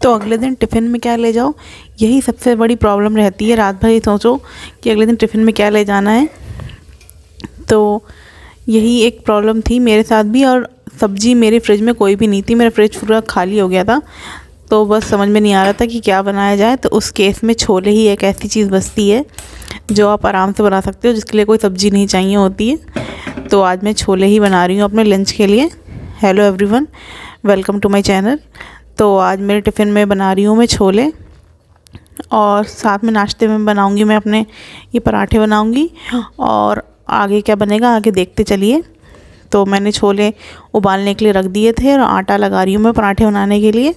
तो अगले दिन टिफ़िन में क्या ले जाओ, यही सबसे बड़ी प्रॉब्लम रहती है। रात भर ये सोचो कि अगले दिन टिफ़िन में क्या ले जाना है। तो यही एक प्रॉब्लम थी मेरे साथ भी। और सब्ज़ी मेरे फ्रिज में कोई भी नहीं थी, मेरा फ्रिज पूरा खाली हो गया था। तो बस समझ में नहीं आ रहा था कि क्या बनाया जाए। तो उस केस में छोले ही एक ऐसी चीज़ बचती है जो आप आराम से बना सकते हो, जिसके लिए कोई सब्ज़ी नहीं चाहिए होती है। तो आज मैं छोले ही बना रही हूँ अपने लंच के लिए। Hello everyone, welcome to my channel. तो आज मेरे टिफ़िन में बना रही हूँ मैं छोले, और साथ में नाश्ते में बनाऊँगी मैं अपने ये पराठे बनाऊँगी। और आगे क्या बनेगा आगे देखते चलिए। तो मैंने छोले उबालने के लिए रख दिए थे और आटा लगा रही हूँ मैं पराठे बनाने के लिए।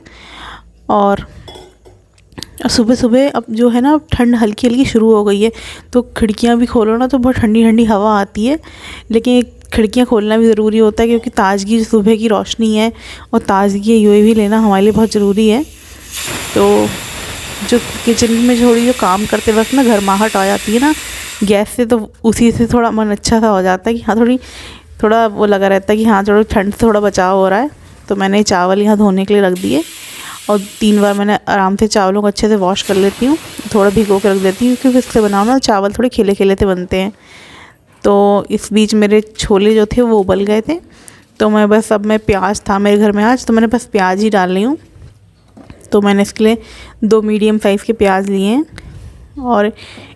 और सुबह सुबह अब जो है ना, ठंड हल्की हल्की शुरू हो गई है, तो खिड़कियाँ भी खोलो ना तो बहुत ठंडी ठंडी हवा आती है। लेकिन खिड़कियाँ खोलना भी ज़रूरी होता है, क्योंकि ताज़गी जो सुबह की रोशनी है और ताज़गी यूएवी लेना हमारे लिए बहुत ज़रूरी है। तो जो किचन में थोड़ी जो काम करते वक्त ना गर्माहट आ जाती है ना गैस से, तो उसी से थोड़ा मन अच्छा सा हो जाता है कि हाँ थोड़ा वो लगा रहता है कि हाँ थोड़ा ठंड से थोड़ा बचाव हो रहा है। तो मैंने चावल यहाँ धोने के लिए रख दिए, और 3 बार मैंने आराम से चावलों को अच्छे से वॉश कर लेती हूँ। थोड़ा भिगो के रख देती हूँ, क्योंकि इससे बनाओ ना चावल थोड़े खिले खिले से बनते हैं। तो इस बीच मेरे छोले जो थे वो उबल गए थे। तो मैं प्याज था मेरे घर में आज, तो मैंने बस प्याज ही डाल रही हूँ। तो मैंने इसके लिए 2 मीडियम साइज़ के प्याज लिए हैं, और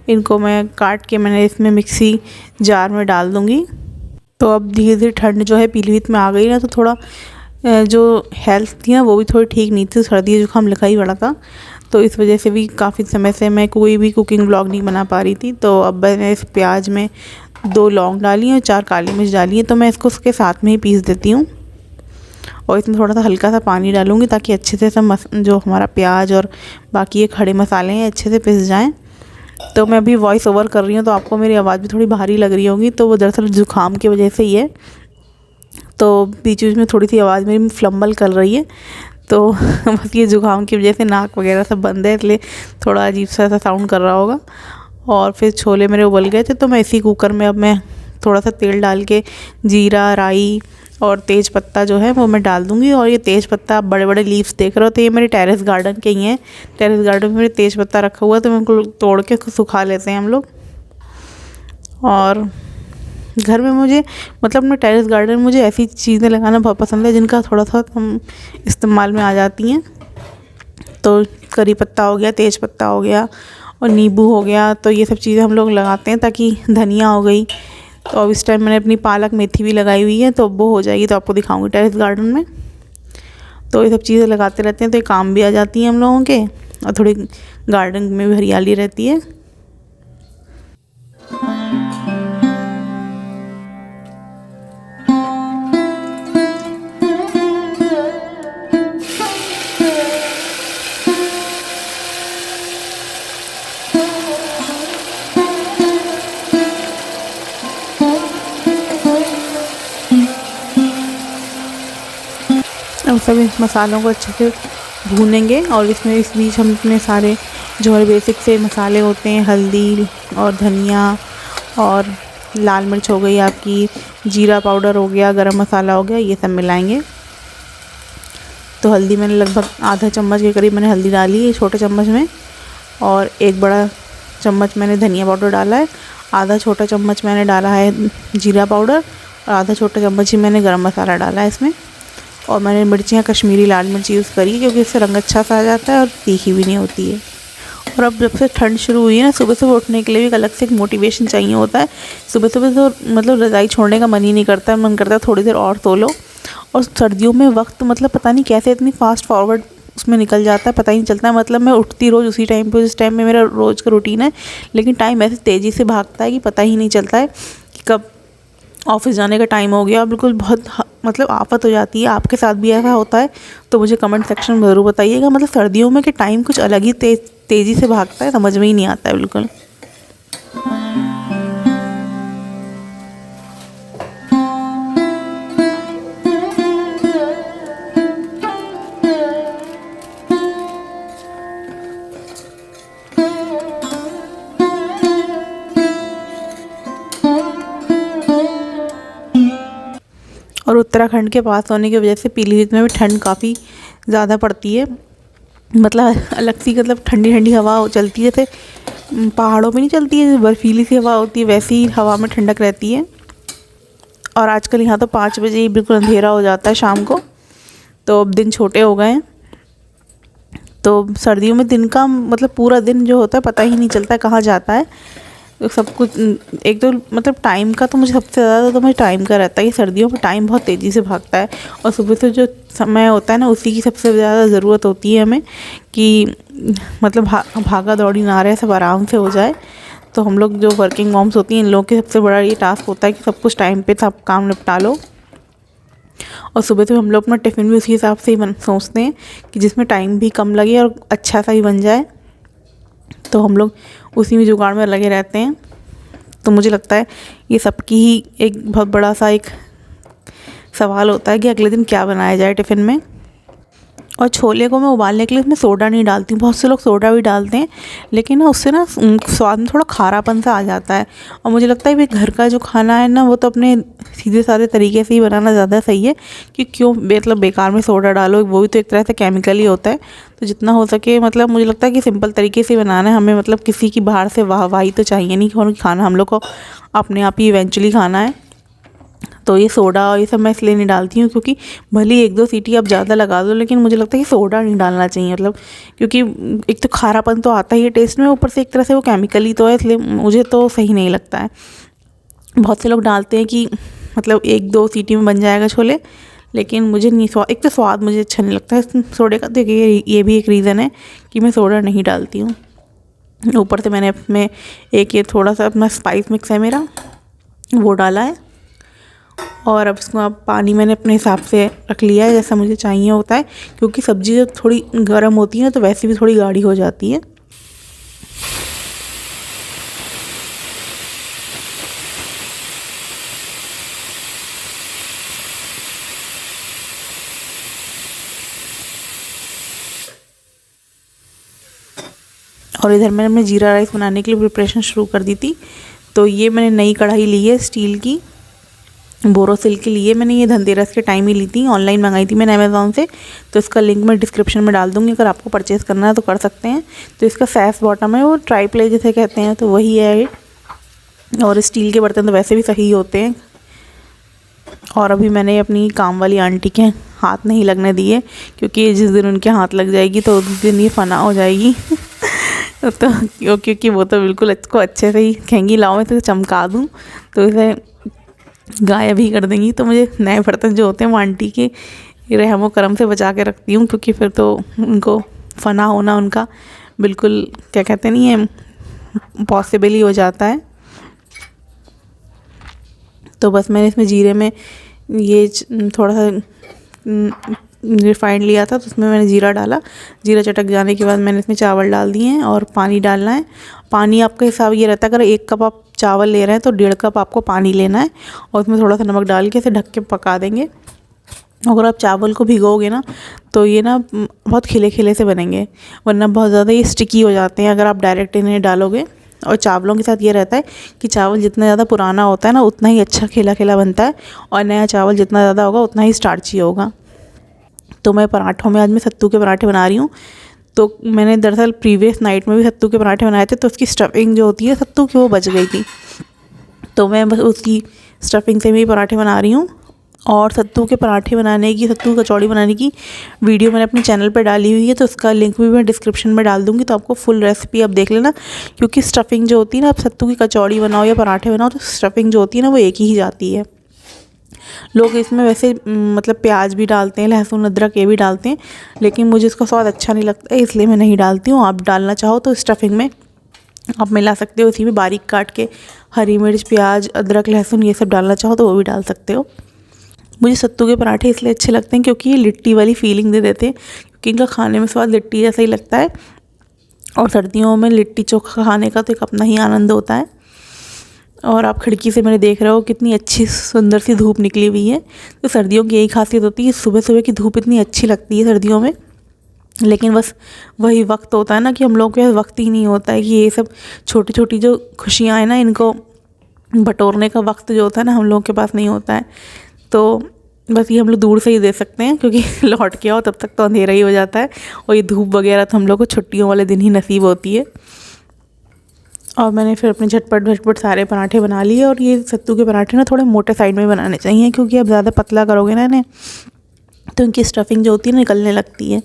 इनको मैं काट के मैंने इसमें मिक्सी जार में डाल दूँगी। तो अब धीरे धीरे ठंड जो है पीलीभीत में आ गई ना, तो थोड़ा जो हेल्थ थी ना वो भी थोड़ी ठीक नहीं थी, सर्दी जुकाम लिखा ही पड़ा था। तो इस वजह से भी काफ़ी समय से मैं कोई भी कुकिंग ब्लॉग नहीं बना पा रही थी। तो अब मैंने इस प्याज में 2 लौंग डाली और 4 काली मिर्च डाली है। तो मैं इसको उसके साथ में ही पीस देती हूँ, और इसमें थोड़ा सा हल्का सा पानी डालूँगी, ताकि अच्छे से सब जो हमारा प्याज और बाकी ये खड़े मसाले हैं अच्छे से पिस जाएँ। तो मैं अभी वॉइस ओवर कर रही हूँ, तो आपको मेरी आवाज़ भी थोड़ी भारी लग रही होगी, तो वो दरअसल ज़ुकाम की वजह से ही है। तो बीच बीच में थोड़ी सी आवाज़ मेरी फ्लम्बल कर रही है। तो बस ये ज़ुकाम की वजह से नाक वगैरह सब बंद है, इसलिए थोड़ा अजीब सा साउंड कर रहा होगा। और फिर छोले मेरे उबल गए थे, तो मैं इसी कुकर में अब मैं थोड़ा सा तेल डाल के जीरा, राई और तेज़ पत्ता जो है वो मैं डाल दूँगी। और ये तेज़ पत्ता आप बड़े बड़े लीव्स देख रहे हो, तो ये मेरे टेरेस गार्डन के ही हैं। टेरेस गार्डन में मेरे तेज़ पत्ता रखा हुआ है, तो मैं उनको तोड़ के सुखा लेते हैं हम लोग। और घर में मुझे मतलब अपने टेरेस गार्डन में मुझे ऐसी चीज़ें लगाना बहुत पसंद है जिनका थोड़ा सा हम इस्तेमाल में आ जाती हैं। तो करी पत्ता हो गया, तेज़ पत्ता हो गया और नींबू हो गया, तो ये सब चीज़ें हम लोग लगाते हैं। ताकि धनिया हो गई, तो अब इस टाइम मैंने अपनी पालक मेथी भी लगाई हुई है, तो वो हो जाएगी तो आपको दिखाऊंगी टेरेस गार्डन में। तो ये सब चीज़ें लगाते रहते हैं, तो ये काम भी आ जाती हैं हम लोगों के, और थोड़ी गार्डन में भी हरियाली रहती है। अब सभी मसालों को अच्छे से भूनेंगे, और इसमें इस बीच हम इतने सारे जो है बेसिक से मसाले होते हैं, हल्दी और धनिया और लाल मिर्च हो गई आपकी, जीरा पाउडर हो गया, गरम मसाला हो गया, ये सब मिलाएंगे। तो हल्दी मैंने लगभग आधा चम्मच के करीब मैंने हल्दी डाली है छोटे चम्मच में, और 1 बड़ा चम्मच मैंने धनिया पाउडर डाला है, आधा छोटा चम्मच मैंने डाला है जीरा पाउडर, और आधा छोटा चम्मच ही मैंने गरम मसाला डाला है इसमें। और मैंने मिर्चियाँ कश्मीरी लाल मिर्च यूज़ करी है, क्योंकि इससे रंग अच्छा सा आ जाता है और तीखी भी नहीं होती है। और अब जब से ठंड शुरू हुई है ना, सुबह सुबह उठने के लिए भी एक अलग से एक मोटिवेशन चाहिए होता है। सुबह सुबह तो मतलब रज़ाई छोड़ने का मन ही नहीं करता है, मन करता है थोड़ी देर और सो लो। और सर्दियों में वक्त मतलब पता नहीं कैसे इतनी फास्ट फॉरवर्ड उसमें निकल जाता है, पता ही नहीं चलता है। मतलब मैं उठती रोज़ उसी टाइम पे, जिस टाइम में मेरा रोज़ का रूटीन है, लेकिन टाइम ऐसे तेज़ी से भागता है कि पता ही नहीं चलता है कि कब ऑफिस जाने का टाइम हो गया। बिल्कुल बहुत मतलब आफत हो जाती है। आपके साथ भी ऐसा होता है तो मुझे कमेंट सेक्शन में ज़रूर बताइएगा। मतलब सर्दियों में कि टाइम कुछ अलग ही तेज़ी से भागता है, समझ में ही नहीं आता है बिल्कुल। और उत्तराखंड के पास होने की वजह से पीलीभीत में भी ठंड काफ़ी ज़्यादा पड़ती है। मतलब अलग सी, मतलब ठंडी ठंडी हवा चलती है, जैसे पहाड़ों में नहीं चलती है, बर्फीली सी हवा होती है, वैसी ही हवा में ठंडक रहती है। और आजकल यहाँ तो 5 बजे ही बिल्कुल अंधेरा हो जाता है शाम को, तो अब दिन छोटे हो गए हैं। तो सर्दियों में दिन का मतलब पूरा दिन जो होता है पता ही नहीं चलता है कहाँ जाता है। तो सब कुछ एक तो मतलब टाइम का तो मुझे सबसे ज़्यादा तो मुझे टाइम का रहता है कि सर्दियों में टाइम बहुत तेज़ी से भागता है, और सुबह से जो समय होता है ना उसी की सबसे ज़्यादा ज़रूरत होती है हमें कि मतलब भागा दौड़ी ना रहे, सब आराम से हो जाए। तो हम लोग जो वर्किंग मॉम्स होती हैं इन लोगों के सबसे बड़ा ये टास्क होता है कि सब कुछ टाइम पे सब काम निपटा लो। और सुबह तो हम लोग अपना टिफ़िन भी उसी हिसाब से ही सोचते हैं कि जिसमें टाइम भी कम लगे और अच्छा सा ही बन जाए, तो हम लोग उसी में जुगाड़ में लगे रहते हैं। तो मुझे लगता है ये सबकी ही एक बहुत बड़ा सा एक सवाल होता है कि अगले दिन क्या बनाया जाए टिफ़िन में। और छोले को मैं उबालने के लिए इसमें सोडा नहीं डालती हूँ, बहुत से लोग सोडा भी डालते हैं, लेकिन ना उससे ना स्वाद में थोड़ा खारापन सा आ जाता है। और मुझे लगता है भाई घर का जो खाना है ना वो तो अपने सीधे साधे तरीके से ही बनाना ज़्यादा सही है, कि क्यों मतलब बेकार में सोडा डालो, वो भी तो एक तरह से केमिकल ही होता है। तो जितना हो सके मतलब मुझे लगता है कि सिंपल तरीके से बनाना है हमें, मतलब किसी की बाहर से वाहवाही तो चाहिए नहीं, क्योंकि खाना हम लोग को अपने आप ही इवेंचुअली खाना है। तो ये सोडा और ये सब मैं इसलिए नहीं डालती हूँ क्योंकि भले ही 1-2 सीटी आप ज़्यादा लगा दो, लेकिन मुझे लगता है कि सोडा नहीं डालना चाहिए, मतलब क्योंकि एक तो खारापन तो आता ही है टेस्ट में, ऊपर से एक तरह से वो केमिकल ही तो है, इसलिए मुझे तो सही नहीं लगता है। बहुत से लोग डालते हैं कि मतलब 1-2 सीटी में बन जाएगा छोले, लेकिन मुझे नहीं, एक तो स्वाद मुझे अच्छा नहीं लगता है सोडे का, तो ये भी एक रीज़न है कि मैं सोडा नहीं डालती हूँ। ऊपर से मैंने अपने एक ये थोड़ा सा अपना स्पाइस मिक्स है मेरा, वो डाला है। और अब इसको आप पानी मैंने अपने हिसाब से रख लिया है जैसा मुझे चाहिए होता है, क्योंकि सब्ज़ी जब थोड़ी गर्म होती है ना तो वैसे भी थोड़ी गाढ़ी हो जाती है। और इधर मैंने अपने जीरा राइस बनाने के लिए प्रिपरेशन शुरू कर दी थी। तो ये मैंने नई कढ़ाई ली है स्टील की, बोरोसिल की ली है मैंने, ये धनतेरस के टाइम ही ली थी, ऑनलाइन मंगाई थी मैंने अमेज़ॉन से। तो इसका लिंक मैं डिस्क्रिप्शन में डाल दूँगी, अगर आपको परचेज़ करना है तो कर सकते हैं। तो इसका सैस बॉटम है, वो ट्राई प्ले जिसे कहते हैं, तो वही है ये। और स्टील के बर्तन तो वैसे भी सही होते हैं। और अभी मैंने अपनी काम वाली आंटी के हाथ नहीं लगने दिए, क्योंकि जिस दिन उनके हाथ लग जाएगी तो उस दिन ये फना हो जाएगी। तो क्योंकि वो तो बिल्कुल इसको अच्छे से ही कहेंगी लाओ मैं तो चमका दूँ, तो इसे गायब ही कर देंगी। तो मुझे नए बर्तन जो होते हैं वो आंटी के रहमो करम से बचा के रखती हूँ, क्योंकि फिर तो उनको फना होना उनका बिल्कुल क्या कहते नहीं है पॉसिबल ही हो जाता है। तो बस मैंने इसमें जीरे में ये थोड़ा सा रिफाइंड लिया था, तो उसमें मैंने जीरा डाला। जीरा चटक जाने के बाद मैंने इसमें चावल डाल दिए हैं और पानी डालना है। पानी आपका हिसाब ये रहता है, अगर 1 कप आप चावल ले रहे हैं तो 1.5 कप आपको पानी लेना है, और उसमें थोड़ा सा नमक डाल के इसे ढक के पका देंगे। अगर आप चावल को भिगोगे ना तो ये ना बहुत खिले खिले से बनेंगे, वरना बहुत ज़्यादा ये स्टिकी हो जाते हैं अगर आप डायरेक्ट इन्हें डालोगे। और चावलों के साथ ये रहता है कि चावल जितना ज़्यादा पुराना होता है ना उतना ही अच्छा खिला खिला बनता है, और नया चावल जितना ज़्यादा होगा उतना ही स्टार्ची होगा। तो मैं पराठों में आज मैं सत्तू के पराठे बना रही हूँ। तो मैंने दरअसल प्रीवियस नाइट में भी सत्तू के पराठे बनाए थे, तो उसकी स्टफिंग जो होती है सत्तू की वो बच गई थी, तो मैं बस उसकी स्टफिंग से भी पराठे बना रही हूँ। और सत्तू के पराठे बनाने की, सत्तू कचौड़ी बनाने की वीडियो मैंने अपने चैनल पर डाली हुई है, तो उसका लिंक भी मैं डिस्क्रिप्शन में डाल दूँगी, तो आपको फुल रेसिपी आप देख लेना। क्योंकि स्टफिंग जो होती है ना, आप सत्तू की कचौड़ी बनाओ या पराठे बनाओ तो स्टफिंग जो होती है ना वो एक ही जाती है। लोग इसमें वैसे मतलब प्याज भी डालते हैं, लहसुन अदरक ये भी डालते हैं, लेकिन मुझे इसका स्वाद अच्छा नहीं लगता है इसलिए मैं नहीं डालती हूँ। आप डालना चाहो तो स्टफिंग में आप मिला सकते हो, उसी में बारीक काट के हरी मिर्च प्याज अदरक लहसुन ये सब डालना चाहो तो वो भी डाल सकते हो। मुझे सत्तू के पराठे इसलिए अच्छे लगते हैं क्योंकि ये लिट्टी वाली फीलिंग दे देते हैं, क्योंकि इनका खाने में स्वाद लिट्टी जैसा ही लगता है। और सर्दियों में लिट्टी चोखा खाने का तो एक अपना ही आनंद होता है। और आप खिड़की से मेरे देख रहे हो कितनी अच्छी सुंदर सी धूप निकली हुई है। तो सर्दियों की यही खासियत होती है, सुबह सुबह की धूप इतनी अच्छी लगती है सर्दियों में। लेकिन बस वही वक्त होता है ना कि हम लोगों के पास वक्त ही नहीं होता है कि ये सब छोटी छोटी जो खुशियाँ हैं ना इनको बटोरने का वक्त जो होता है ना हम लोगों के पास नहीं होता है। तो बस ये हम लोग दूर से ही दे सकते हैं, क्योंकि लौट के आओ तब तक तो अंधेरा ही हो जाता है, और ये धूप वगैरह तो हम लोग को छुट्टियों वाले दिन ही नसीब होती है। और मैंने फिर अपने झटपट सारे पराठे बना लिए। और ये सत्तू के पराठे ना थोड़े मोटे साइड में बनाने चाहिए, क्योंकि अब ज़्यादा पतला करोगे ना इन्हें तो इनकी स्टफिंग जो होती है निकलने लगती है।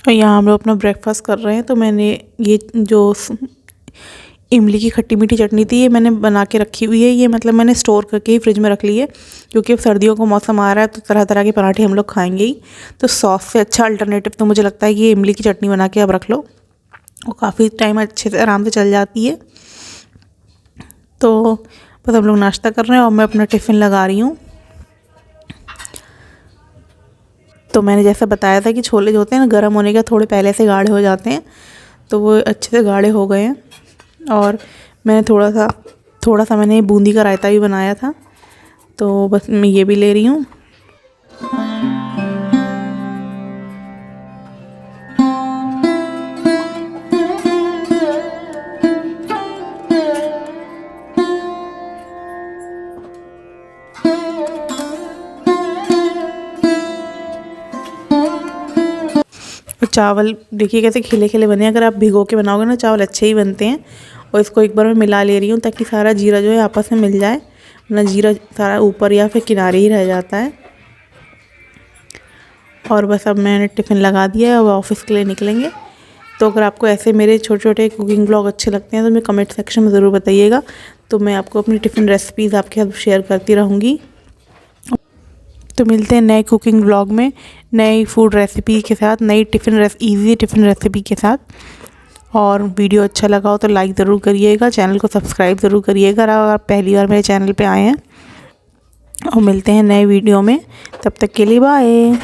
और यहाँ हम लोग अपना ब्रेकफास्ट कर रहे हैं। तो मैंने ये जो इमली की खट्टी मीठी चटनी थी, ये मैंने बना के रखी हुई है। ये मतलब मैंने स्टोर करके ही फ्रिज में रख ली है, क्योंकि अब सर्दियों का मौसम आ रहा है तो तरह तरह के पराठे हम लोग खाएंगे ही। तो सॉस से अच्छा अल्टरनेटिव तो मुझे लगता है कि ये इमली की चटनी बना के अब रख लो, वो काफ़ी टाइम अच्छे से आराम से चल जाती है। तो बस हम लोग नाश्ता कर रहे हैं और मैं अपना टिफ़िन लगा रही हूँ। तो मैंने जैसा बताया था कि छोले जो होते हैं ना, गर्म होने के थोड़े पहले से गाढ़े हो जाते हैं, तो वो अच्छे से गाढ़े हो गए हैं। और मैंने थोड़ा सा मैंने बूंदी का रायता भी बनाया था, तो बस मैं ये भी ले रही हूँ। और चावल देखिए कैसे खिले खिले बने हैं। अगर आप भिगो के बनाओगे ना चावल अच्छे ही बनते हैं। और इसको एक बार मैं मिला ले रही हूँ, ताकि सारा जीरा जो है आपस में मिल जाए, वरना जीरा सारा ऊपर या फिर किनारे ही रह जाता है। और बस अब मैंने टिफ़िन लगा दिया है, अब ऑफिस के लिए निकलेंगे। तो अगर आपको ऐसे मेरे छोटे छोटे कुकिंग ब्लॉग अच्छे लगते हैं तो मैं कमेंट सेक्शन में ज़रूर बताइएगा। तो मैं आपको अपनी टिफ़िन रेसिपीज़ आपके साथ शेयर करती रहूँगी। तो मिलते हैं नए कुकिंग ब्लॉग में, नई फूड रेसिपी के साथ, नई ईज़ी टिफ़िन रेसिपी के साथ। और वीडियो अच्छा लगा हो तो लाइक ज़रूर करिएगा, चैनल को सब्सक्राइब ज़रूर करिएगा अगर आप पहली बार मेरे चैनल पे आए हैं। और मिलते हैं नए वीडियो में, तब तक के लिए बाय।